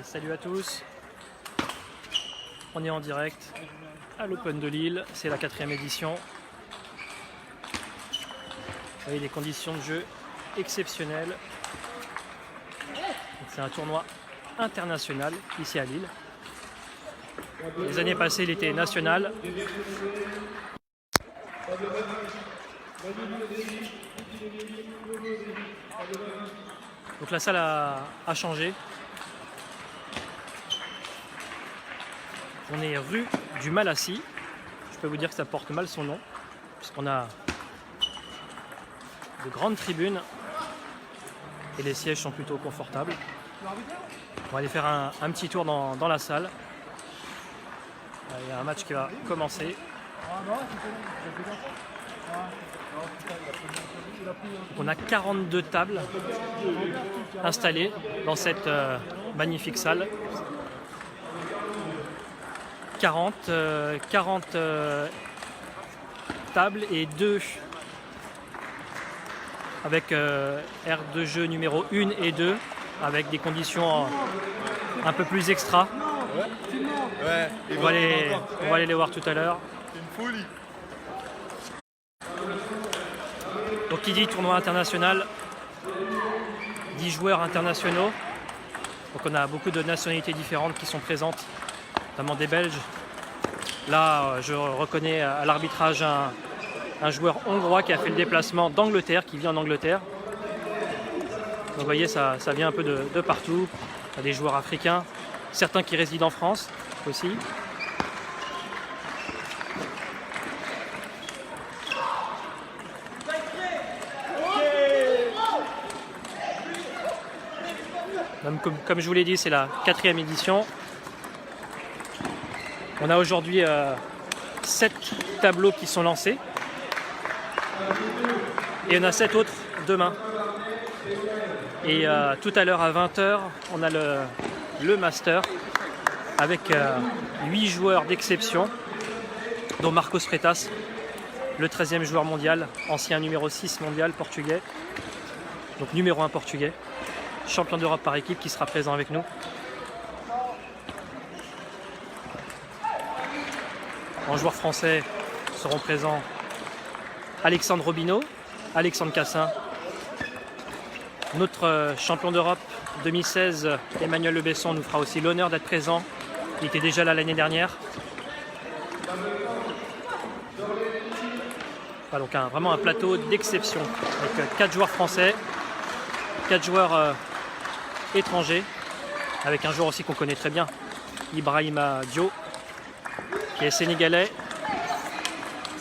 Salut à tous, on est en direct à l'Open de Lille, c'est la 4e édition. Vous voyez des conditions de jeu exceptionnelles. C'est un tournoi international ici à Lille. Les années passées, il était national. Donc la salle a changé. On est rue du Malassis. Je peux vous dire que ça porte mal son nom, puisqu'on a de grandes tribunes et les sièges sont plutôt confortables. On va aller faire un petit tour dans la salle. Il y a un match qui va commencer. On a 42 tables installées dans cette magnifique salle. 40 tables et 2 avec aire de jeu numéro 1 et 2 avec des conditions un peu plus extra. Ouais, on va aller les voir tout à l'heure. C'est une folie. Donc qui dit tournoi international, 10 joueurs internationaux. Donc on a beaucoup de nationalités différentes qui sont présentes, notamment des Belges. Là, je reconnais à l'arbitrage un joueur hongrois qui a fait le déplacement d'Angleterre, qui vit en Angleterre. Donc vous voyez, ça vient un peu de partout. Il y a des joueurs africains, certains qui résident en France aussi. Comme je vous l'ai dit, c'est la 4e édition. On a aujourd'hui 7 tableaux qui sont lancés. Et on a 7 autres demain. Et tout à l'heure à 20 h, on a le Master avec 8 joueurs d'exception, dont Marcos Freitas, le 13e joueur mondial, ancien numéro 6 mondial portugais, donc numéro 1 portugais, champion d'Europe par équipe qui sera présent avec nous. En joueurs français seront présents Alexandre Robineau, Alexandre Cassin, notre champion d'Europe 2016, Emmanuel Le Besson, nous fera aussi l'honneur d'être présent. Il était déjà là l'année dernière. Voilà, donc vraiment un plateau d'exception avec 4 joueurs français, 4 joueurs étrangers, avec un joueur aussi qu'on connaît très bien, Ibrahima Dio, qui est sénégalais,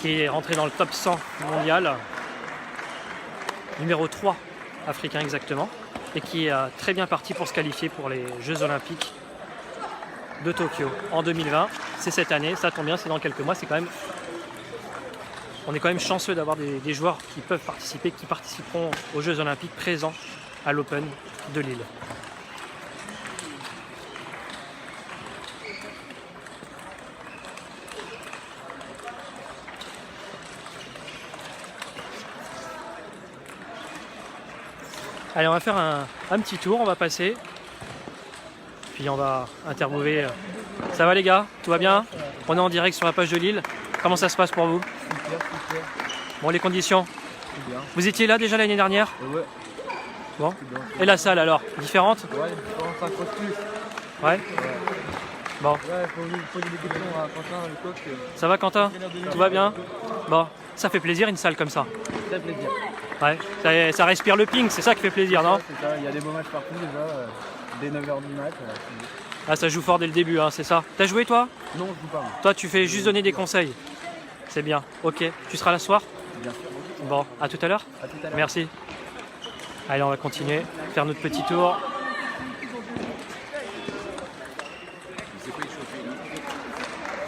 qui est rentré dans le top 100 mondial, numéro 3 africain exactement, et qui est très bien parti pour se qualifier pour les Jeux Olympiques de Tokyo en 2020. C'est cette année, ça tombe bien, c'est dans quelques mois. On est quand même chanceux d'avoir des joueurs qui peuvent participer, qui participeront aux Jeux Olympiques présents à l'Open de Lille. Allez, on va faire un petit tour, on va passer, puis on va interviewer. Ça va les gars? Tout va bien? On est en direct sur la page de Lille. Comment ça se passe pour vous? Super. Bon, les conditions? Bien. Vous étiez là déjà l'année dernière? Ouais. Bon. Et la salle alors? Différente? Ouais, on s'accroche plus. Ouais? Bon. Ouais, faut des questions à Quentin, le coach. Ça va Quentin? Tout va bien? Bon, ça fait plaisir une salle comme ça. Très plaisir. Ouais, ça respire le ping, c'est ça qui fait plaisir, non? C'est ça, il y a des beaux matchs partout déjà, dès 9 h du mat. Ah, ça joue fort dès le début, hein, c'est ça. T'as joué toi? Non, je joue pas. Toi, tu fais juste donner des conseils. C'est bien, ok. Tu seras là ce soir? Bien sûr. Bon, à tout à l'heure. À tout à l'heure. Merci. Allez, on va continuer, faire notre petit tour.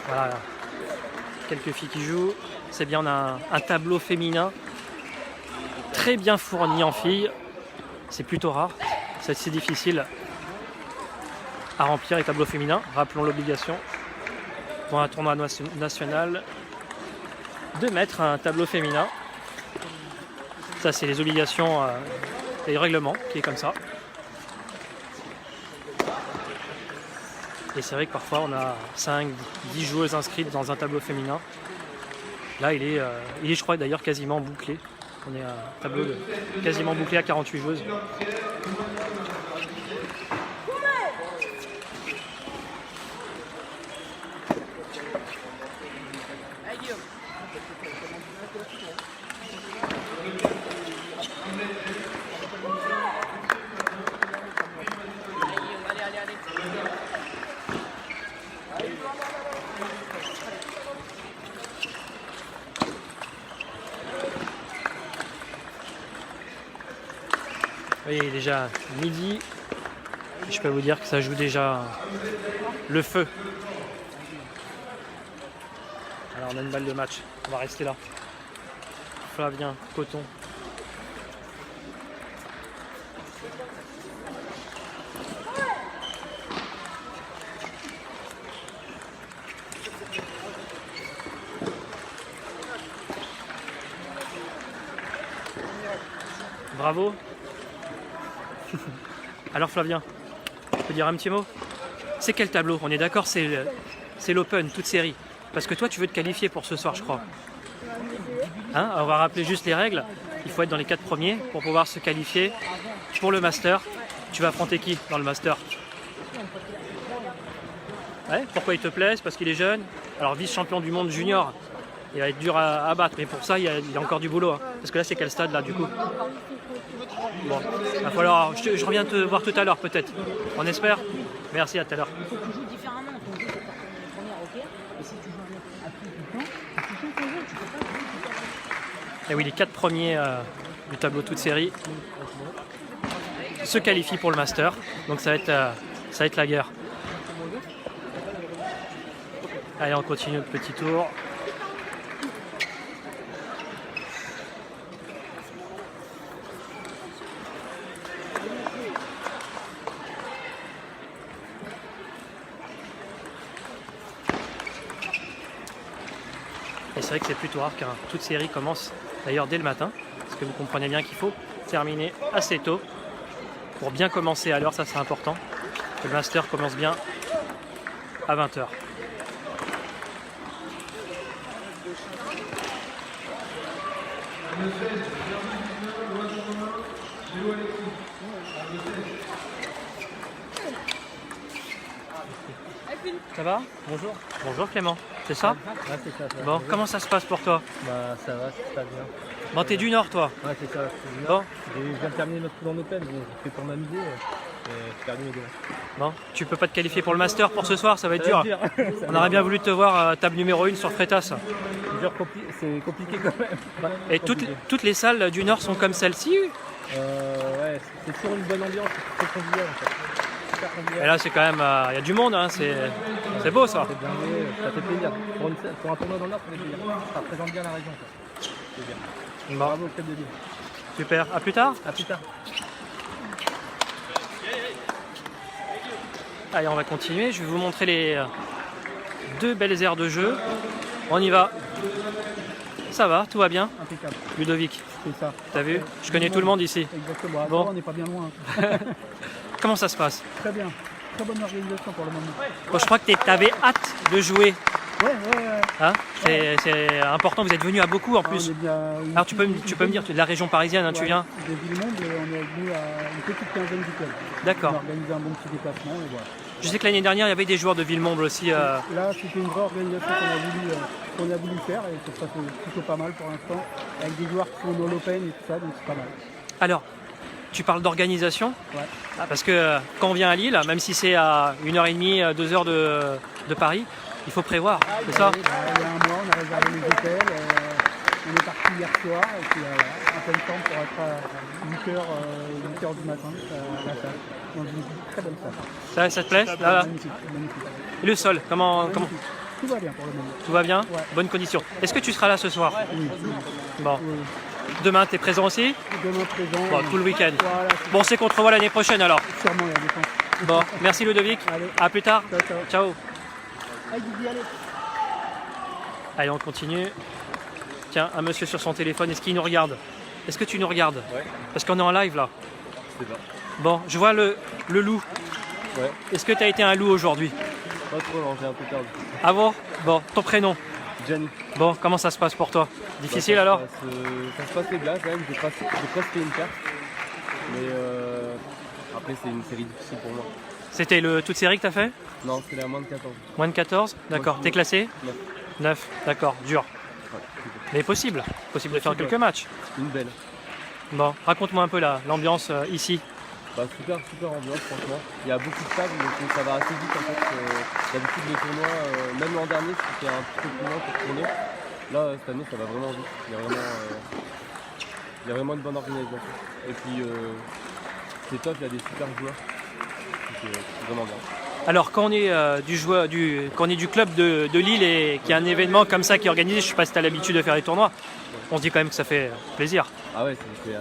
Voilà, quelques filles qui jouent. C'est bien, on a un tableau féminin très bien fourni en filles. C'est plutôt rare, c'est assez difficile à remplir les tableaux féminins. Rappelons l'obligation pour un tournoi national de mettre un tableau féminin. Ça, c'est les obligations et le règlement qui est comme ça. Et c'est vrai que parfois on a 5, 10 joueuses inscrites dans un tableau féminin. Là il est je crois d'ailleurs quasiment bouclé. On est à un tableau quasiment bouclé à 48 joueuses. Oui, il est déjà midi. Je peux vous dire que ça joue déjà le feu. Alors on a une balle de match. On va rester là. Flavien, Coton. Bravo. Alors Flavien, tu peux dire un petit mot? C'est quel tableau? On est d'accord, c'est l'Open, toute série. Parce que toi, tu veux te qualifier pour ce soir, je crois. Hein, on va rappeler juste les règles. Il faut être dans les 4 premiers pour pouvoir se qualifier pour le Master. Tu vas affronter qui dans le Master? Ouais, pourquoi il te plaît? Parce qu'il est jeune. Alors vice-champion du monde junior, il va être dur à battre. Mais pour ça, il y a encore du boulot. Hein. Parce que là, c'est quel stade là du coup? Bon, il va falloir. Je reviens te voir tout à l'heure peut-être. On espère. Merci, à tout à l'heure. Il faut que tu joues différemment. Ton jeu, c'est pas la première, ok. Et si tu joues à plus tout le temps, si tu changes ton jeu, tu peux pas jouer tout le temps. Et oui, les 4 premiers du tableau toute série se qualifient pour le Master. Donc ça va être la guerre. Allez, on continue notre petit tour. Et c'est vrai que c'est plutôt rare car toute série commence d'ailleurs dès le matin. Parce que vous comprenez bien qu'il faut terminer assez tôt pour bien commencer à l'heure, ça c'est important. Que le Master commence bien à 20 h. Ça va? Bonjour. Bonjour Clément, c'est ça? Ouais, c'est ça. Bon, comment ça se passe pour toi? Bah, ça va, c'est pas bien. Bon, t'es du Nord toi? Ouais, c'est ça. C'est bien. Bon, Je viens de terminer notre tour en Open, donc j'ai fait pour m'amuser. J'ai perdu mes deux. bon, tu peux pas te qualifier pour le Master pour ce soir, ça va être dur. On aurait bien voulu te voir table numéro 1 sur Freitas. C'est compliqué quand même. Et toutes les salles du Nord sont comme celle-ci? Ouais, c'est toujours une bonne ambiance, c'est très convivial en fait. Super convivial. Et là c'est quand même, il y a du monde, hein, c'est beau ça. C'est blindé, ça fait plaisir. Pour un tournoi dans le Nord, ça fait plaisir. Ça représente bien la région. Quoi. C'est bien. Bon, Bravo au club de Lille. super, à plus tard. A plus tard. Allez, on va continuer, je vais vous montrer les 2 belles aires de jeu. On y va. Ça va, tout va bien? Impeccable. Ludovic, C'est ça. t'as vu? Je connais tout le monde ici. Exactement. Bon. On n'est pas bien loin. Comment ça se passe? Très bien. Très bonne organisation pour le moment. Bon, je crois que t'avais hâte de jouer. Ouais. Hein, c'est important, vous êtes venus à beaucoup en plus. On est bien, Alors tu peux me dire, tu es de la région parisienne, hein, tu viens? De Villemont, et on est venu à une petite quinzaine du club. D'accord. On a organisé un bon petit déplacement et voilà. Je sais que l'année dernière, il y avait des joueurs de Villemomble aussi. Là, c'était une vraie organisation qu'on a voulu faire et ça se passe plutôt pas mal pour l'instant, avec des joueurs qui sont dans l'Open et tout ça, donc c'est pas mal. Alors, tu parles d'organisation? Ouais. Parce que quand on vient à Lille, même si c'est à 1h30, 2h de Paris, il faut prévoir, c'est ça? Il y a un mois, on a réservé les hôtels, on est parti hier soir et puis en pleine forme pour être à 8h du matin à la salle. Dans une très bonne salle. Ça te plaît? Là. Magnifique. Et le sol, comment Magnifique. Tout va bien pour le moment. tout va bien? Ouais. Bonnes conditions. Est-ce que tu seras là ce soir? Oui. Bon. Oui. Demain, tu es présent aussi? Demain présent. Bon, tout le week-end. Voilà, Bon, c'est qu'on te revoit l'année prochaine alors. sûrement il y a des temps. Bon, merci Ludovic. Allez. À plus tard. Ciao, ciao. Ciao. Allez, Didier, allez. Allez, on continue. Tiens, un monsieur sur son téléphone, est-ce qu'il nous regarde? Est-ce que tu nous regardes? Ouais. Parce qu'on est en live là. C'est bon. Bon, je vois le loup. Ouais. Est-ce que tu as été un loup aujourd'hui? Pas trop, non, j'ai un peu perdu. Ah bon? Bon, ton prénom? Gianni. Bon, comment ça se passe pour toi? Difficile Bah, alors? ça se passait bien quand même, j'ai presque fait une perte. Mais après, c'est une série difficile pour moi. C'était toute série que t'as fait? Non, c'était à moins de 14. Moins de 14? D'accord. T'es classé? 9. 9, d'accord, dur. Ouais, Mais possible. Possible de faire quelques matchs. une belle. Bon, raconte-moi un peu l'ambiance ici. Bah, super ambiance franchement. Il y a beaucoup de tables donc ça va assez vite en fait. D'habitude les tournois, même l'an dernier c'était un petit peu plus long pour tourner. Là cette année ça va vraiment vite. Il y a vraiment une bonne organisation. Et puis c'est top, il y a des super joueurs. Donc, c'est vraiment bien. Alors quand on est quand on est du club de Lille et qu'il y a un événement comme ça qui est organisé, je sais pas si tu as l'habitude de faire les tournois, on se dit quand même que ça fait plaisir. Ah ouais, c'est un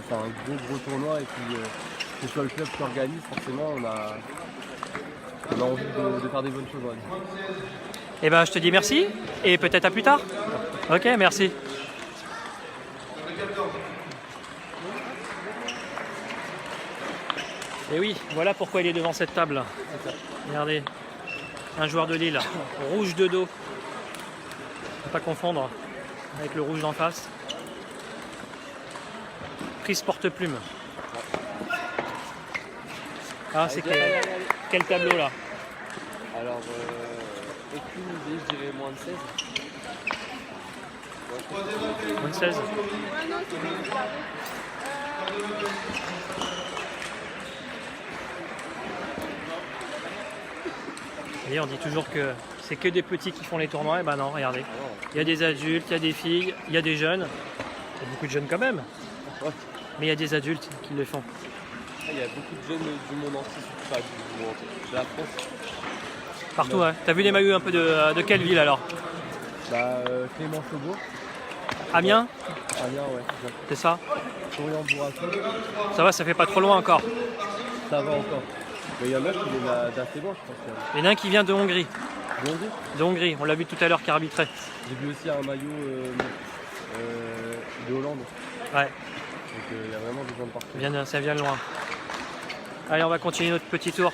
gros tournoi et puis que ce soit le club qui organise, forcément on a envie de faire des bonnes choses. Ouais. Et ben je te dis merci et peut-être à plus tard. Ok, merci. Et oui, voilà pourquoi il est devant cette table. Regardez, un joueur de Lille, rouge de dos. Faut pas confondre avec le rouge d'en face. Prise porte-plume. Ah, c'est quel tableau là? Alors, aucune idée, je dirais moins de 16. Moins de 16. Et on dit toujours que c'est que des petits qui font les tournois. Et ben non, regardez. Il y a des adultes, il y a des filles, il y a des jeunes. Il y a beaucoup de jeunes quand même. Mais il y a des adultes qui le font. Il y a beaucoup de jeunes du monde entier, surtout pas du monde entier, de la France. Partout, hein. T'as vu les maillots un peu de quelle ville alors? Bah, Clément Chauveau. Amiens? Amiens, ouais. C'est ça? Florian Bourratou. Ça va, ça fait pas trop loin encore. Ça va encore. Mais il y en a qui est d'assez loin, je pense. Il y en a un qui vient de Hongrie. De Hongrie. De Hongrie, on l'a vu tout à l'heure qui arbitrait. J'ai vu aussi un maillot de Hollande. Ouais, Donc il y a vraiment des gens de partout. ça vient de loin. Allez, on va continuer notre petit tour.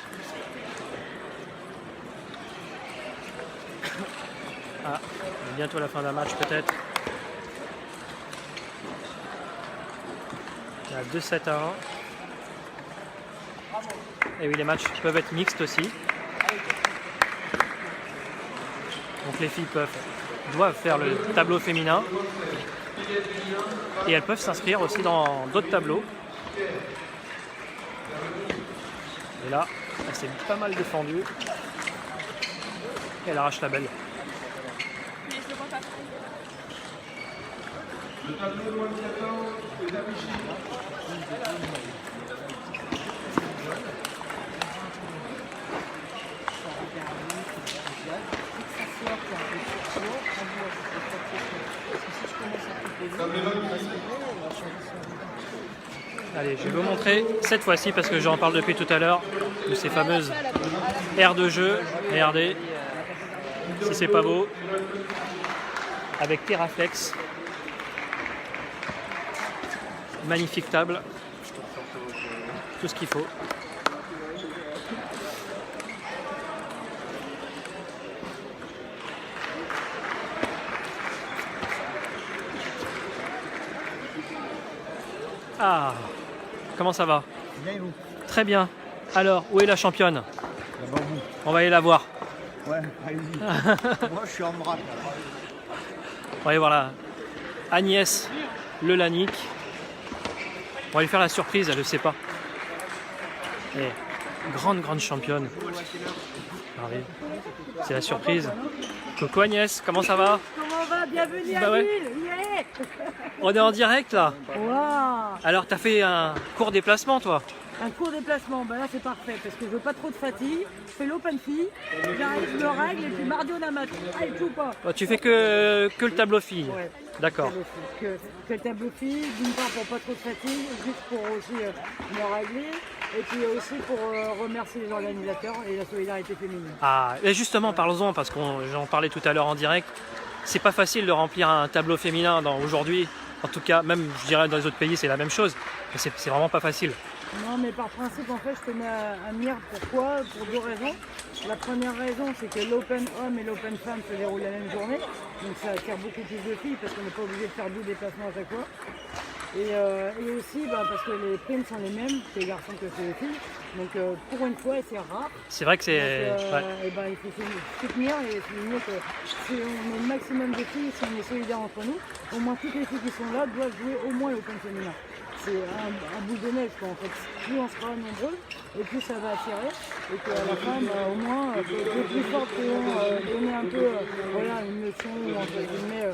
Ah, bientôt la fin d'un match peut-être. Il y a 2-7 à 1. Et oui, les matchs peuvent être mixtes aussi. Donc les filles doivent faire le tableau féminin. Et elles peuvent s'inscrire aussi dans d'autres tableaux. Et là, elle s'est pas mal défendue. Et elle arrache la belle. Allez, je vais vous montrer cette fois-ci parce que j'en parle depuis tout à l'heure de ces fameuses aires de jeu. Regardez, si c'est pas beau, avec Terraflex, magnifique table, tout ce qu'il faut. Ah, comment ça va? Bien et vous? Très bien. Alors, où est la championne? D'abord vous. On va aller la voir. Ouais, allez-y. Moi je suis en vrac là. On va aller voir là. Agnès Lelanic. On va lui faire la surprise, elle ne le sait pas. Et grande championne. Allez, c'est la surprise. Coucou Agnès, comment ça va? Comment va? Bienvenue Bah à ouais. Lille. Yeah. On est en direct là. Waouh. Alors t'as fait un court déplacement toi? Un court déplacement, bah là c'est parfait parce que je veux pas trop de fatigue. Je fais l'open fille, j'arrive, je me règle et puis mardi on a match. Ah, il joue pas. Tu fais que le tableau fille. Ouais. D'accord. Que le tableau fille, d'une part pour pas trop de fatigue, juste pour aussi me régler, et puis aussi pour remercier les organisateurs et la solidarité féminine. Ah, et justement, parlons-en, parce que j'en parlais tout à l'heure en direct. C'est pas facile de remplir un tableau féminin aujourd'hui En tout cas, même je dirais dans les autres pays, c'est la même chose. Mais c'est vraiment pas facile. Non, mais par principe, en fait, je tenais à MIR. Pourquoi? Pour deux raisons. La première raison, c'est que l'Open homme et l'Open femme se déroulent la même journée. Donc ça attire beaucoup plus de filles parce qu'on n'est pas obligé de faire 2 déplacements à chaque fois. Et aussi parce que les primes sont les mêmes chez les garçons que chez les filles. Donc pour une fois, c'est rare. C'est vrai que c'est... ouais. Il faut soutenir et souligner que si on est le maximum de filles, si on est solidaires entre nous, au moins toutes les filles qui sont là doivent jouer au moins l'Open féminin. C'est un bout de neige quoi, en fait. Plus on sera nombreux et plus ça va attirer. Et qu'à la fin, au moins, les plus fortes pourront donner un peu une leçon ou entre guillemets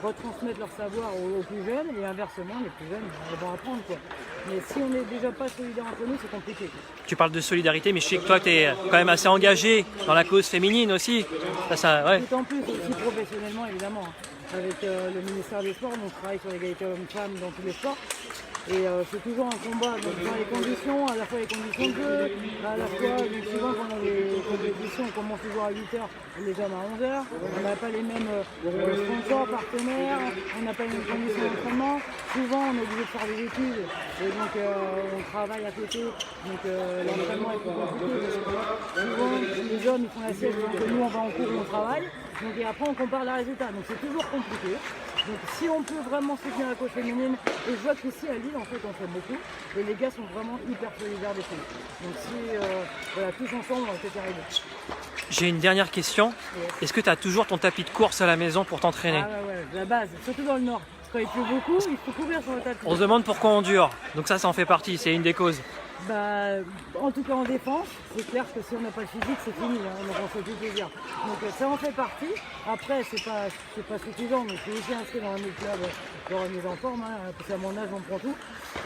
retransmettre leur savoir aux plus jeunes et inversement, les plus jeunes vont apprendre quoi. Mais si on n'est déjà pas solidaires entre nous, c'est compliqué. Tu parles de solidarité, mais je sais que toi, tu es quand même assez engagé dans la cause féminine aussi. Ouais. Tout en plus, aussi professionnellement évidemment. Avec le ministère des Sports, on travaille sur l'égalité hommes-femmes dans tous les sports. Et c'est toujours un combat donc, dans les conditions, à la fois les conditions de jeu, à la fois souvent quand on a des compétitions, on commence toujours à 8h, les hommes à 11h, on n'a pas les mêmes sponsors, partenaires, on n'a pas les mêmes conditions d'entraînement, souvent on est obligé de faire des études et donc on travaille à côté, donc l'entraînement est plus compliqué parce que souvent les hommes ils font la sieste, donc nous on va en cours et on travaille, donc, et après on compare les résultats, donc c'est toujours compliqué. Donc si on peut vraiment soutenir la cause féminine, et je vois qu'ici à Lille en fait on fait beaucoup, et les gars sont vraiment hyper solidaires des filles. Donc si tous ensemble on peut y arriver. J'ai une dernière question. Yes. Est-ce que tu as toujours ton tapis de course à la maison pour t'entraîner? Ah ouais, la base, surtout dans le nord. Quand il pleut beaucoup, il faut courir sur le tapis. On se demande pourquoi on dure. Donc ça en fait partie, c'est une des causes. En tout cas en défense, c'est clair que si on n'a pas le physique, c'est fini, on en fait plus plaisir. Donc ça en fait partie. Après, c'est pas suffisant, donc je suis aussi inscrit dans un autre club de remise en forme, parce qu'à mon âge, on prend tout.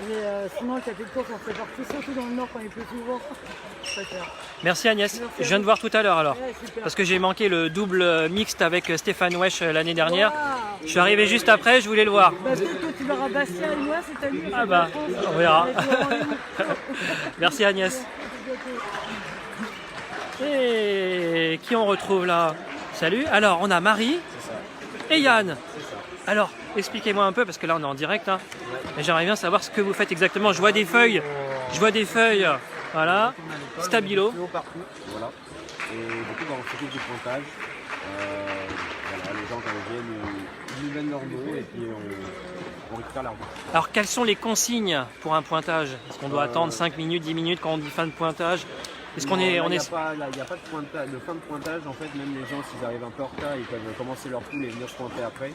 Mais sinon, le tapis de course en fait partie, surtout dans le nord quand il pleut souvent. C'est clair. Merci Agnès. Merci Je viens de voir tout à l'heure alors. Ouais, super. Parce que j'ai manqué le double mixte avec Stéphane Wesch l'année dernière. Wow. Je suis arrivé juste après, je voulais le voir. Peut-être que tu verras Bastien et moi cette année. Ah bah, on verra. Merci Agnès. Et qui on retrouve là? Salut. Alors on a Marie et Yann. Alors expliquez-moi un peu parce que là on est en direct. Et j'aimerais bien savoir ce que vous faites exactement. Je vois des feuilles. Voilà. Stabilo. Partout. Voilà. Et du coup, on s'occupe du pointage. Voilà, les gens quand ils viennent, ils nous donnent leur nom et puis on récupère leur nom. Alors quelles sont les consignes pour un pointage? Est-ce qu'on doit attendre 5 minutes, 10 minutes quand on dit fin de pointage? Est-ce qu'on est... Il n'y a pas de pointage, de fin de pointage. En fait, même les gens, s'ils arrivent un peu en retard, ils peuvent commencer leur poule et venir se pointer après.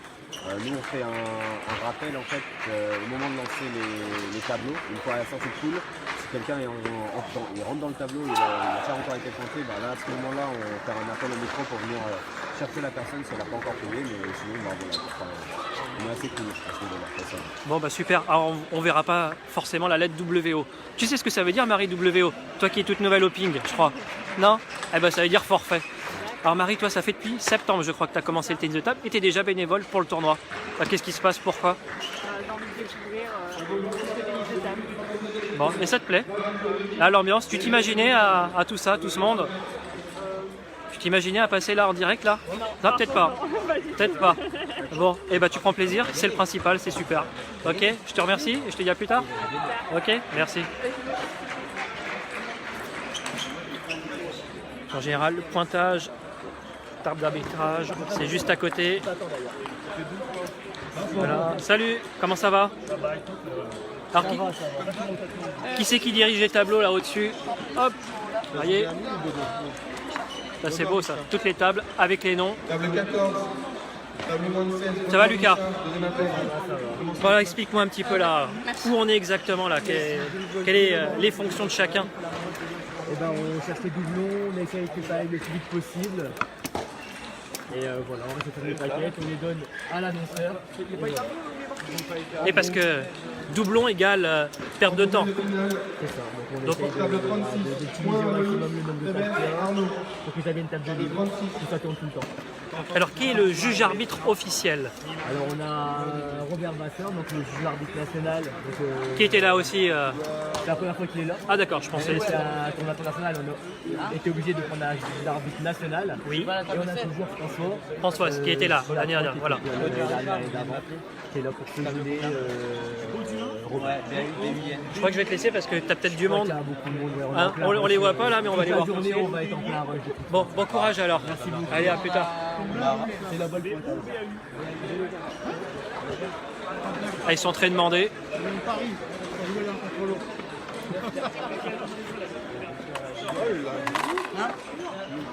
Nous, on fait un rappel en fait au moment de lancer les tableaux. Une fois à la sortie de poule, si quelqu'un il rentre dans le tableau, il n'a pas encore été pointé, là à ce moment-là, on va faire un appel au micro pour venir chercher la personne si elle n'a pas encore payé, mais sinon, voilà, on est assez cool à ce niveau-là. Bon bah super, alors on verra pas forcément la lettre WO. Tu sais ce que ça veut dire Marie WO? Toi qui es toute nouvelle au ping, je crois. Non? Eh ben ça veut dire forfait. Alors Marie, toi ça fait depuis septembre je crois que tu as commencé le tennis de table et tu es déjà bénévole pour le tournoi. Qu'est-ce qui se passe? Pourquoi? J'ai envie de découvrir le tennis de table. Bon, et ça te plaît? Là l'ambiance, tu t'imaginais à tout ça, tout ce monde? Tu t'imaginais à passer là en direct là? Non, peut-être pas. Peut-être pas. Bon, et bah tu prends plaisir, c'est le principal, c'est super. Ok, je te remercie et je te dis à plus tard. Ok, merci. En général, le pointage, table d'arbitrage, c'est juste à côté. Voilà. Salut, comment ça va? Alors, qui c'est qui dirige les tableaux là au-dessus? Hop, vous voyez? Ça c'est beau ça, toutes les tables avec les noms. Table 14, table moins de 16. Ça va Lucas? Voilà, explique-moi un petit peu là, où on est exactement là, quelles sont les fonctions de chacun. Et on cherche les doublons, on essaye que ça aille le plus vite possible. Et voilà, on récupère les paquets, on les donne à l'annonceur. Et parce que doublon égale perte de temps. C'est ça, donc on essaye d'utiliser au maximum le nombre de paquets pour que ça vienne table de libre, que ça tourne tout le temps. Alors, qui est le juge arbitre officiel? Alors on a Robert Vasseur, donc le juge arbitre national. Donc, Qui était là aussi c'est la première fois qu'il est là. Ah d'accord, je pensais... C'est un tournoi international, on a été obligé de prendre un juge arbitre national. Oui. Et on a toujours François. François, qui était là l'année dernière, qui voilà. était là l'année dernière et d'avant, qui est là pour soutenir Robert. Je crois que je vais te laisser parce que tu as peut-être du monde. Il y a beaucoup de monde, ouais, est Hein, en plein on les voit rush. pas là, mais on va les Toute voir. la journée, on va être en plein rush. Bon, bon courage alors. Allez, à plus tard. C'est la bonne pointe. Ah, ils sont très demandés.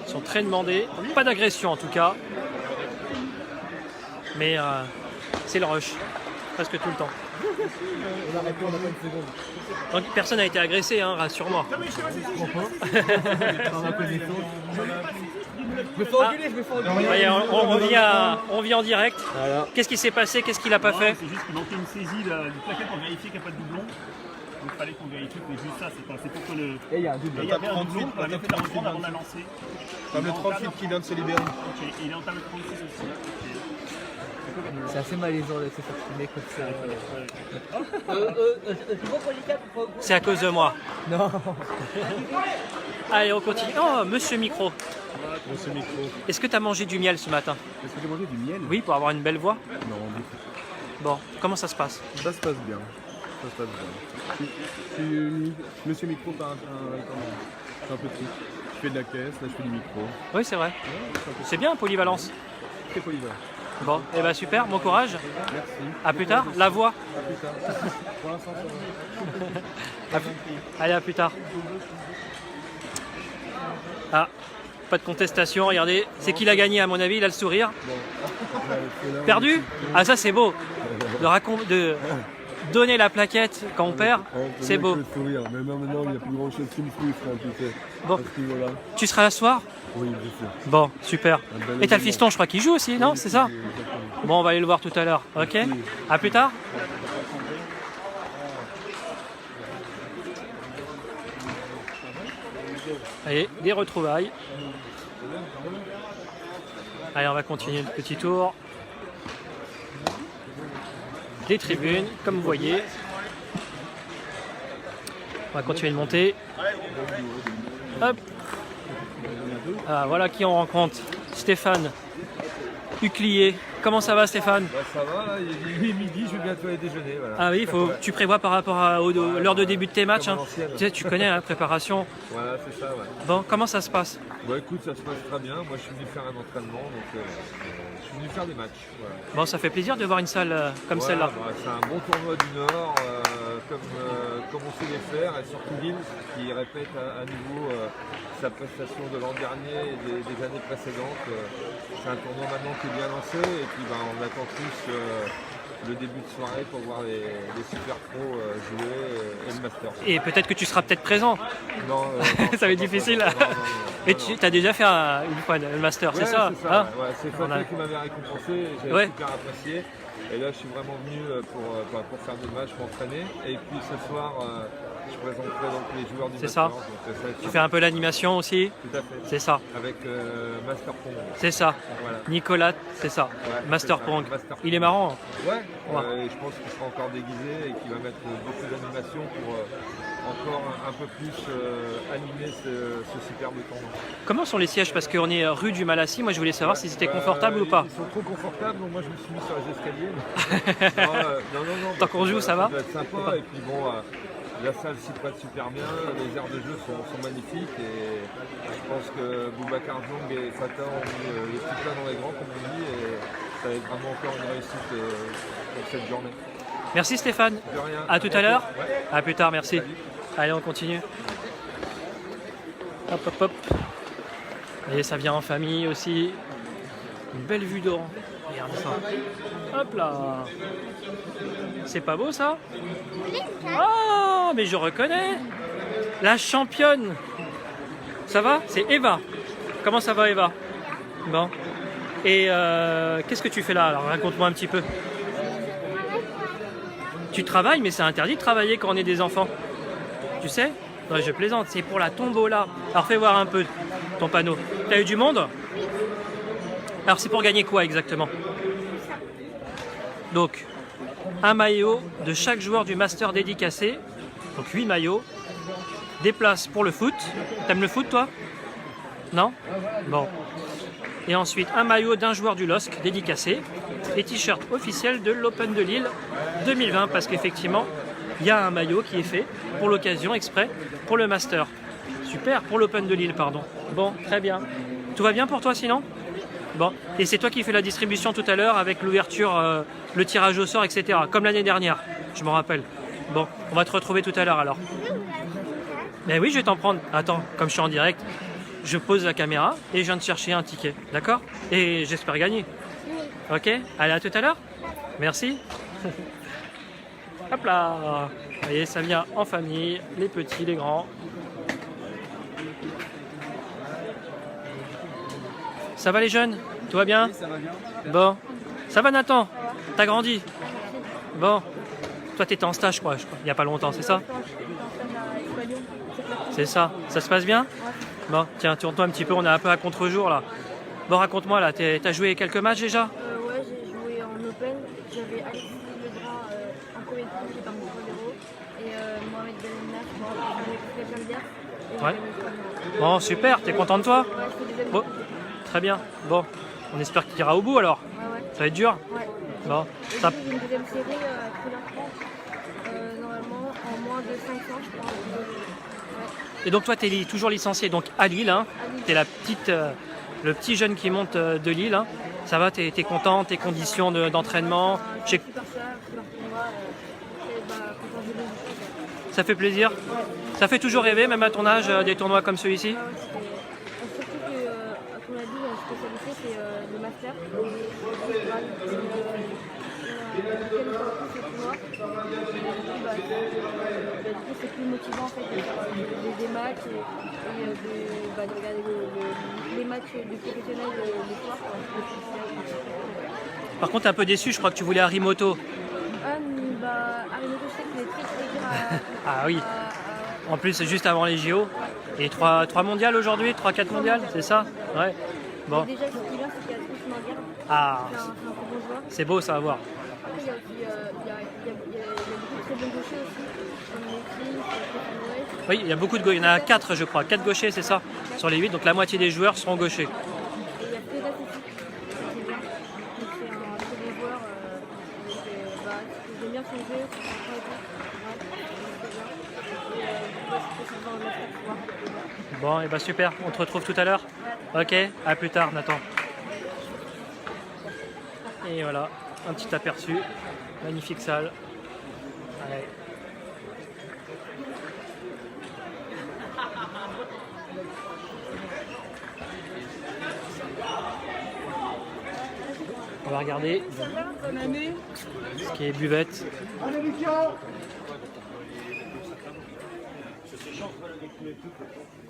Ils sont très demandés. Pas d'agression en tout cas. Mais c'est le rush. Presque tout le temps. On a arrêté, on a pas une seconde. Donc personne n'a été agressé, hein, rassure-moi. Par ma connaissance. Je me fais engueuler, je me fais engueuler. Voyez, on vit en direct. Voilà. Qu'est-ce qui s'est passé? Qu'est-ce qu'il n'a pas fait? C'est juste qu'il manquait une saisie du plaquet pour vérifier qu'il n'y a pas de doublon. Donc il fallait qu'on vérifie, mais juste ça, c'est pour que le. Et il y a un double. Et il y avait un doublon, on avait fait la reprendre avant de la lancer. Comme le 38 qui vient de se libérer. Ok, et il est en train de 36 aussi. C'est assez malaisant de se faire filmer comme ça. C'est à cause de moi. Non. Allez, on continue. Oh, monsieur Micro. Monsieur Micro. Est-ce que tu as mangé du miel ce matin? Est-ce que j'ai mangé du miel? Oui, pour avoir une belle voix. Non, du tout. Bon, comment ça se passe? Ça se passe bien. Ça se passe bien. Je suis Monsieur Micro par un petit. Je fais de la caisse, là je fais du micro. Oui, c'est vrai. C'est bien, polyvalence. Très polyvalent. Bon, et bah super, bon courage. Merci. À plus tard. La voix. À plus tard. Pour l'instant, ça va. Allez, à plus tard. Ah, pas de contestation, regardez. C'est qui l'a gagné à mon avis, il a le sourire. Perdu? Ah ça c'est beau. De donner la plaquette quand on perd, c'est beau. Le sourire. Mais non, maintenant, il n'y a plus grand chose qui me frustre, tu sais. Bon. Parce que voilà. Tu seras là ce soir? Oui, bien sûr. Bon, super. Un bel Et t'as le événement. fiston, je crois qu'il joue aussi, non? C'est ça? Exactement. Bon, on va aller le voir tout à l'heure, ok? À plus tard. Allez, des retrouvailles. Allez, on va continuer le petit tour. Des tribunes, comme vous voyez. On va continuer de monter. Hop. Ah, voilà qui on rencontre. Stéphane Huclier. Comment ça va, Stéphane? Bah, ça va, là, il est midi, je vais bientôt aller déjeuner. Voilà. Ah oui, tu prévois par rapport à l'heure de début de tes matchs. Comme à Hein. l'ancienne. Tu sais, tu connais la préparation. Voilà, c'est ça, ouais. Bon, comment ça se passe? Bon, écoute, ça se passe très bien. Moi, je suis venu faire un entraînement, donc je suis venu faire des matchs. Voilà. Bon, ça fait plaisir de voir une salle comme Voilà, celle-là. bah, c'est un bon tournoi du Nord, comme on sait les faire, et surtout Lille qui répète à nouveau sa prestation de l'an dernier et des années précédentes. C'est un tournoi maintenant qui est bien lancé, et puis bah, on attend tous le début de soirée pour voir les super pros jouer et le master. Et peut-être que tu seras peut-être présent. Non, Ça va être difficile. Et tu as déjà fait une fois le master, c'est ça, hein? ouais, c'est On a- Fabien qui m'avait récompensé, j'ai Ouais. super apprécié. Et là, je suis vraiment venu pour faire des matchs, pour entraîner. Et puis ce soir, je présenterai donc les joueurs du C'est master. ça. Donc, ça va être Tu fais un peu l'animation aussi. Tout à fait. C'est ça, Avec Master Pong. c'est ça. Voilà. Nicolas, c'est ça. Ouais, Master c'est ça, Pong. Master Il est Pong. marrant. Ouais, Ouais. et je pense qu'il sera encore déguisé et qu'il va mettre beaucoup d'animation pour encore un peu plus animer ce superbe tournoi. Comment sont les sièges? Parce qu'on est rue du Malassis. Moi, je voulais savoir si c'était confortable ou pas. Ils sont trop confortables, donc moi je me suis mis sur les escaliers. non, Tant qu'on joue, ça va? Ça doit être sympa, et puis bon, la salle s'y prête super bien, les aires de jeu sont magnifiques, et je pense que Boubacar Diong et Fata ont mis les petits plats dans les grands, comme on dit, et ça va être vraiment encore une réussite pour cette journée. Merci Stéphane. De rien. À tout à l'heure. Ouais. À plus tard, merci. Allez, on continue. Hop, hop, hop. Et ça vient en famille aussi. Une belle vue d'Oran. Regarde ça. Hop là. C'est pas beau ça? Oh, mais je reconnais. La championne. Ça va? C'est Eva. Comment ça va, Eva? Bon. Et qu'est-ce que tu fais là? Alors raconte-moi un petit peu. Tu travailles, mais c'est interdit de travailler quand on est des enfants. Tu sais? Non, je plaisante, c'est pour la tombola. Alors fais voir un peu ton panneau. T'as eu du monde? Alors c'est pour gagner quoi exactement? Donc, un maillot de chaque joueur du Master dédicacé, donc 8 maillots, des places pour le foot. T'aimes le foot toi? Non? Bon. Et ensuite un maillot d'un joueur du LOSC dédicacé et t-shirt officiel de l'Open de Lille 2020 parce qu'effectivement il y a un maillot qui est fait pour l'occasion exprès pour le Master. Super, pour l'Open de Lille pardon. Bon, très bien. Tout va bien pour toi sinon? Bon, et c'est toi qui fais la distribution tout à l'heure avec l'ouverture, le tirage au sort, etc. Comme l'année dernière, je me rappelle. Bon, on va te retrouver tout à l'heure alors. Mais oui, je vais t'en prendre. Attends, comme je suis en direct, je pose la caméra et je viens de chercher un ticket, d'accord? Et j'espère gagner. Ok? Allez, à tout à l'heure. Merci. Hop là. Vous voyez, ça vient en famille, les petits, les grands. Ça va les jeunes? Tout va bien? Oui, ça va bien. Bon. Ça va Nathan? T'as grandi? Bon. Toi t'étais en stage je crois, il n'y a pas longtemps, c'est ça? C'est ça. Ça se passe bien? Bon, tiens, tourne-toi un petit peu, on est un peu à contre-jour là. Bon, raconte-moi là, t'as joué quelques matchs déjà? Ouais, j'ai joué en Open. J'avais Alexis Lebras en premier tour qui est parti 3-0 et Mohamed Belmna qui fait plein de Ouais. Bon, super, t'es content de toi? Ouais, je fais des amis. Bon, très bien. Bon, on espère qu'il ira au bout alors. Ouais, ouais. Ça va être dur? Ouais. Bon, Et ça... j'ai une deuxième série à Thriller 30, normalement en moins de 5 ans, je crois. Ouais. Et donc toi, t'es toujours licencié donc à Lille, hein. T'es la petite, le petit jeune qui monte de Lille. Hein. Ça va, t'es content, tes conditions d'entraînement? Super ça, super tournoi, et bah, content de jouer. Ça fait plaisir? Ça fait toujours rêver, même à ton âge, des tournois comme celui-ci? Ah ouais, surtout que, à ton avis, la spécialité c'est le master. C'est plus motivant en fait de faire des matchs et de regarder les matchs du professionnel le soir. Par contre, t'es un peu déçu, je crois que tu voulais Arimoto. Arimoto, je sais qu'il est très dur Ah oui. En plus, c'est juste avant les JO. Et 3 mondiales aujourd'hui, 3-4 mondiales, c'est ça? Ouais. Bon. Déjà, ce qui est bien, c'est qu'il y a tous mondiales. Ah, C'est un très bon joueur. c'est beau ça à voir. Après, il y a aussi il y a beaucoup de très bons gauchers aussi. Comme Messi, Stéphane Noël. Oui, il y a beaucoup de gauchers. Il y en a 4, je crois. 4 gauchers, c'est ça? Sur les 8, donc la moitié des joueurs seront gauchers. Et il y a Feda aussi. C'est bien. Donc, c'est un très bon joueur. J'aime bien son jeu, son travail et tout. Bon, et bah super, on te retrouve tout à l'heure. Ok, à plus tard Nathan. Et voilà, un petit aperçu. Magnifique salle. Allez. On va regarder ce qui est buvette.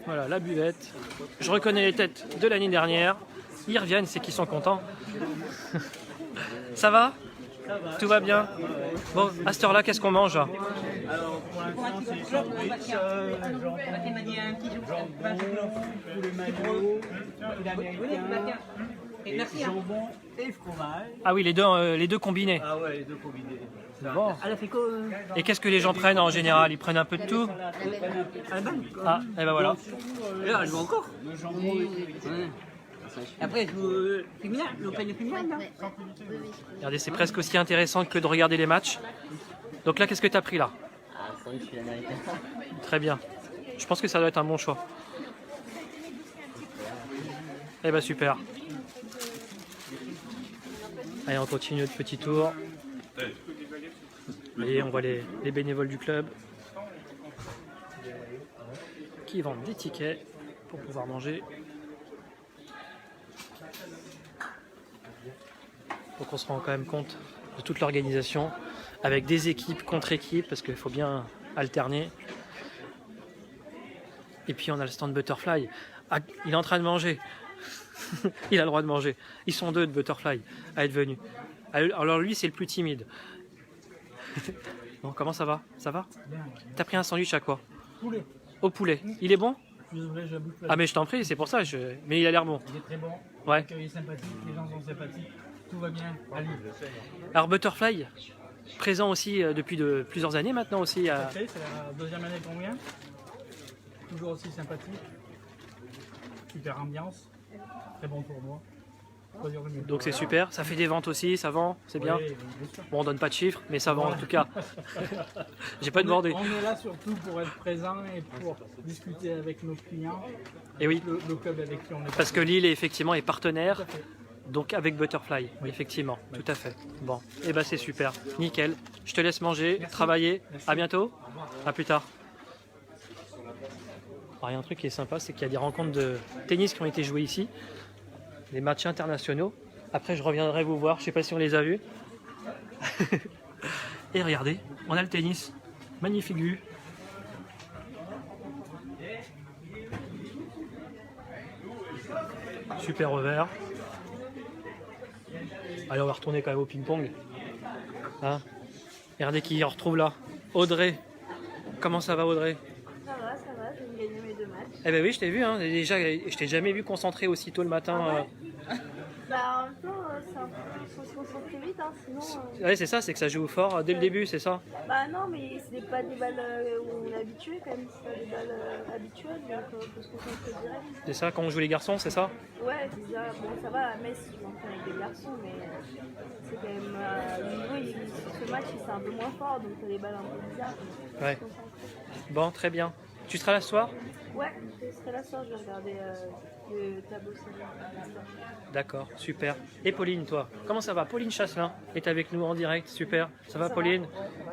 Voilà la buvette. Je reconnais les têtes de l'année dernière. Ils reviennent, c'est qu'ils sont contents. Ça va? Tout va bien? Bon, à cette heure-là, qu'est-ce qu'on mange? Alors, pour l'instant, c'est sandwich, jambon, poulet maillot, poulet américain, jambon et fromage. Ah oui, les deux combinés. Ah ouais, les deux combinés. Bon. Et qu'est-ce que les gens prennent en général? Ils prennent un peu de tout? Ah, et ben voilà. Là, je vois encore. Le jambon, après, je veux féminin, l'Open féminin, non? Regardez, c'est presque aussi intéressant que de regarder les matchs. Donc là, qu'est-ce que tu as pris là? Ah, sandwich américain. Très bien. Je pense que ça doit être un bon choix. Eh ben super. Allez, on continue notre petit tour. Et on voit les bénévoles du club qui vendent des tickets pour pouvoir manger. Donc on se rend quand même compte de toute l'organisation avec des équipes contre équipes parce qu'il faut bien alterner. Et puis on a le stand Butterfly. Ah, il est en train de manger. Il a le droit de manger. Ils sont deux de Butterfly à être venus. Alors lui c'est le plus timide. Bon, comment ça va? Ça va? T'as pris un sandwich à quoi? Poulet. Au poulet. Il est bon? Désolé, je bouge pas. Ah mais je t'en prie, c'est pour ça. Mais il a l'air bon. Il est très bon. Ouais. L'accueil est sympathique, les gens sont sympathiques. Tout va bien. Allez. Alors Butterfly, présent aussi depuis plusieurs années maintenant aussi. Tout à fait, c'est la deuxième année qu'on vient. Toujours aussi sympathique. Super ambiance. Très bon pour moi. Donc c'est super, ça fait des ventes aussi, ça vend, c'est bien. Oui, bien sûr. Bon, on donne pas de chiffres, mais ça vend en tout cas. J'ai pas demandé. On est là surtout pour être présent et pour discuter avec nos clients. Et oui, Le club avec qui on est. parce que Lille effectivement est partenaire, Tout à fait. donc avec Butterfly, effectivement, tout à fait. Bon, et bah c'est super, nickel. Je te laisse manger, Merci. travailler. Merci. À bientôt, à plus tard. Alors, il y a un truc qui est sympa, c'est qu'il y a des rencontres de tennis qui ont été jouées ici, des matchs internationaux. Après, je reviendrai vous voir, je sais pas si on les a vus. Et regardez, on a le tennis, magnifique vue. Super revers. Allez, on va retourner quand même au ping-pong. Hein, regardez qui on retrouve là. Audrey. Comment ça va, Audrey? Ça va, j'ai gagné mes 2 matchs. Eh ben oui, je t'ai vu. Hein. Déjà, je t'ai jamais vu concentré aussitôt le matin. Bah en même temps, faut se concentrer vite, hein, sinon... Ouais, c'est ça, c'est que ça joue fort dès le début, c'est ça? Bah non, mais c'est pas des balles où on est habitué quand même, c'est pas des balles habituelles, donc faut se concentrer direct. C'est ça, quand on joue les garçons, c'est ça? Ouais, c'est ça, bon ça va, à Metz, je m'en fais avec des garçons, mais c'est quand même... le niveau, ce match, c'est un peu moins fort, donc t'as des balles un peu bizarres. Ouais. Bon, très bien. Tu seras là ce soir? Ouais, je serai là ce soir, je vais regarder le tableau serré. D'accord, super. Et Pauline, toi, comment ça va? Pauline Chasselin est avec nous en direct, super. Ça va, Pauline?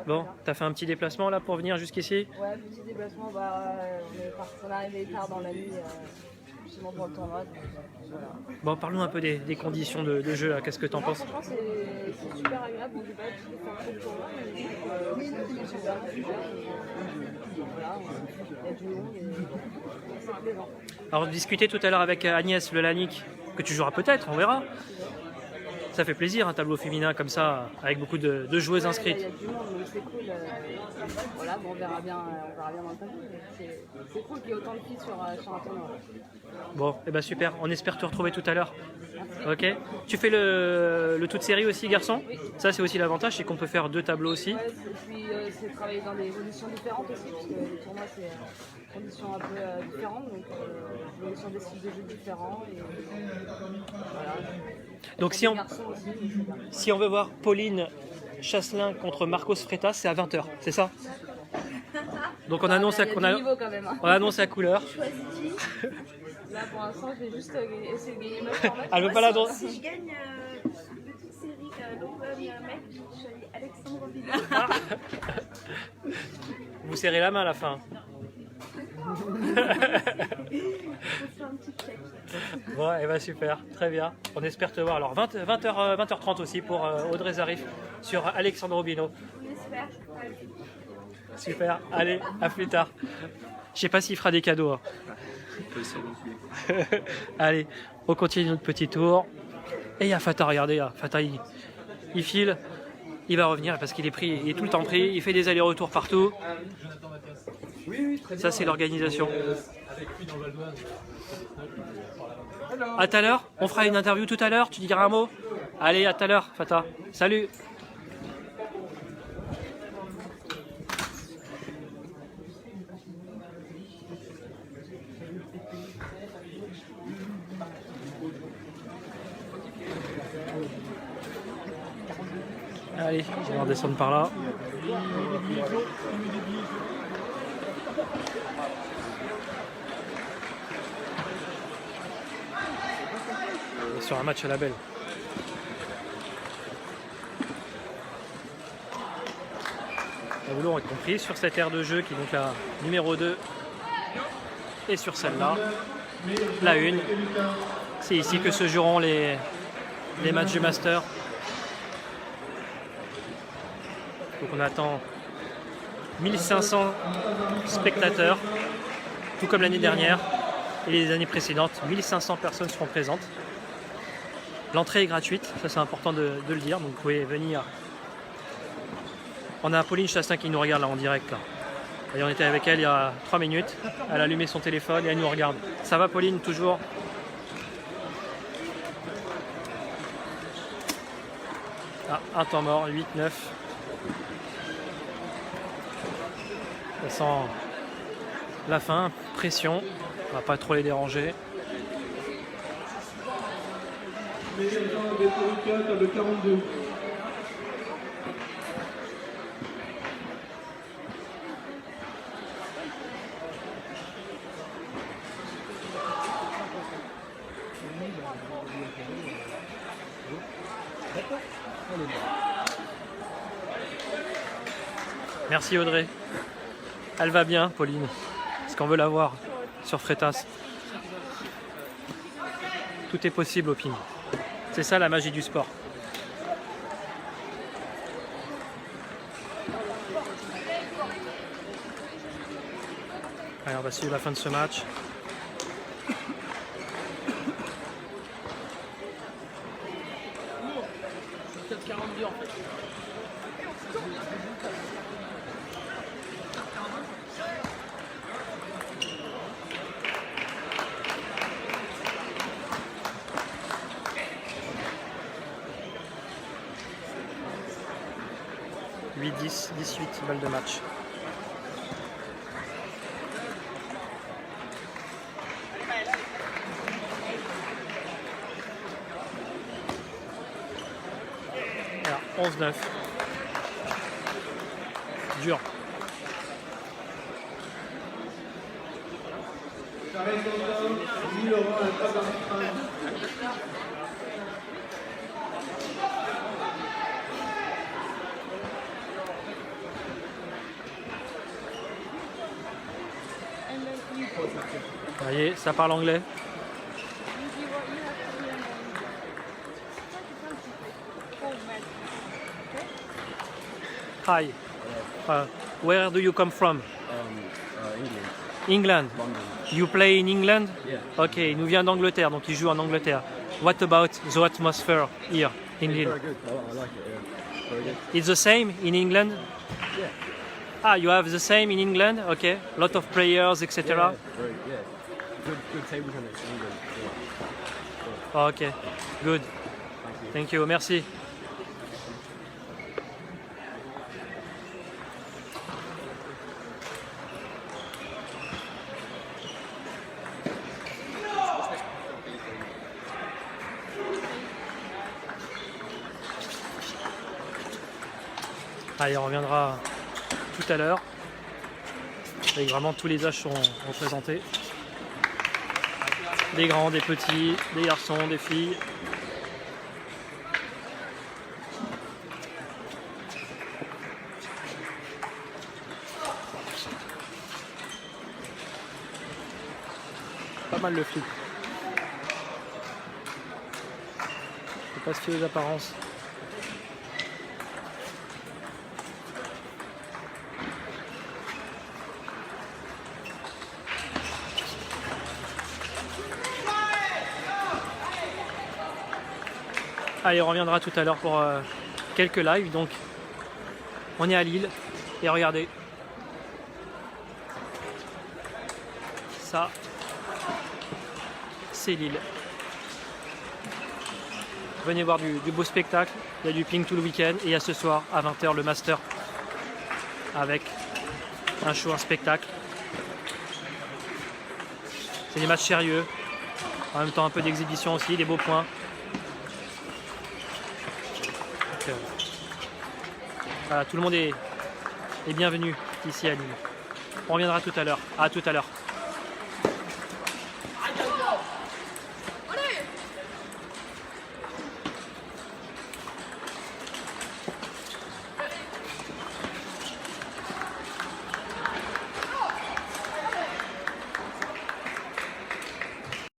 Bon, t'as fait un petit déplacement là pour venir jusqu'ici? Ouais, petit déplacement, on est arrivé tard dans la nuit, justement pour le tournoi. Voilà. Bon, parlons un peu des conditions de jeu là, qu'est-ce que t'en penses? Franchement, c'est super agréable, donc j'ai pas l'habitude de faire trop de tournois, mais c'est super. Voilà, il y a du monde et c'est plaisant. Alors, on discutait tout à l'heure avec Agnès Lelanic, que tu joueras peut-être, on verra. Ça fait plaisir un tableau féminin comme ça, avec beaucoup de joueuses inscrites. Il y a du monde, donc c'est cool. Voilà, bon, on verra bien dans le tableau, mais c'est cool qu'il y ait autant de filles sur un tournoi. Bon, et ben super, on espère te retrouver tout à l'heure. Ok. Tu fais le toute série aussi, garçon? Oui. Ça, c'est aussi l'avantage, c'est qu'on peut faire 2 tableaux aussi. Ouais, et puis c'est travailler dans des conditions différentes aussi, parce que les tournois c'est des conditions un peu différentes, donc on est sur des styles de jeu différents. Et, voilà. Donc si on veut voir Pauline Chasselin contre Marcos Freitas, c'est à 20h, c'est ça? Donc on annonce, il y a du niveau quand même, hein. on annonce la couleur. Là pour l'instant je vais juste essayer de gagner ma formation. Elle veut pas la danse. Si je gagne une petite série l'Open mec, je suis allée Alexandre Vidal. Vous serrez la main à la fin. Bon, et bah super, très bien. On espère te voir. Alors 20h30 aussi pour Audrey Zarif sur Alexandre Robino. On espère. Super, allez, à plus tard. Je sais pas s'il fera des cadeaux. Hein. Allez, on continue notre petit tour. Et il y a Fata, regardez là. Fata, il file. Il va revenir parce qu'il est pris, il est tout le temps pris. Il fait des allers-retours partout. Ça, c'est l'organisation. À tout à l'heure. On fera une interview tout à l'heure. Tu diras un mot? Allez, à tout à l'heure, Fata. Salut. Allez, on va redescendre par là. On est sur un match à la belle. La Boulon est compris sur cette aire de jeu qui est donc la numéro 2 et sur celle-là, la 1. C'est ici que se joueront les matchs du Master. Donc on attend 1500 spectateurs, tout comme l'année dernière et les années précédentes. 1500 personnes seront présentes. L'entrée est gratuite, ça c'est important de le dire, donc vous pouvez venir. On a Pauline Chasselin qui nous regarde là en direct. Là. Et on était avec elle il y a 3 minutes. Elle a allumé son téléphone et elle nous regarde. Ça va Pauline, toujours? Ah, un temps mort, 8-9. Ça sent la fin, pression. On va pas trop les déranger. Merci Audrey. Elle va bien, Pauline. Est-ce qu'on veut la voir sur Freitas? Tout est possible au ping. C'est ça la magie du sport. Allez, on va suivre la fin de ce match. « 8-10, 18 balles de match. Alors, 11-9. Dur. Ça y est, ça parle anglais. Hi. Where do you come from? England. England. London. You play in England? Yeah. Ok, il nous vient d'Angleterre, donc il joue en Angleterre. What about the atmosphere here in Lille? Very good. I like it. Yeah. Very good. It's the same in England? Yeah. Ah, you have the same in England? Okay. Lot of players, etc. Yeah. Very, yeah. Good table tennis in England. Yeah. Ok, good. Thank you, merci. Allez, on reviendra tout à l'heure. Avec vraiment tous les âges sont représentés. Des grands, des petits, des garçons, des filles. Pas mal le flip. Faut pas se fier aux apparences. Allez, on reviendra tout à l'heure pour quelques lives. Donc, on est à Lille et regardez, ça, c'est Lille. Venez voir du beau spectacle. Il y a du ping tout le week-end et il y a ce soir à 20h le Master avec un show, un spectacle. C'est des matchs sérieux, en même temps un peu d'exhibition aussi, des beaux points. Voilà, tout le monde est bienvenu ici à Lille. On reviendra tout à l'heure. À tout à l'heure.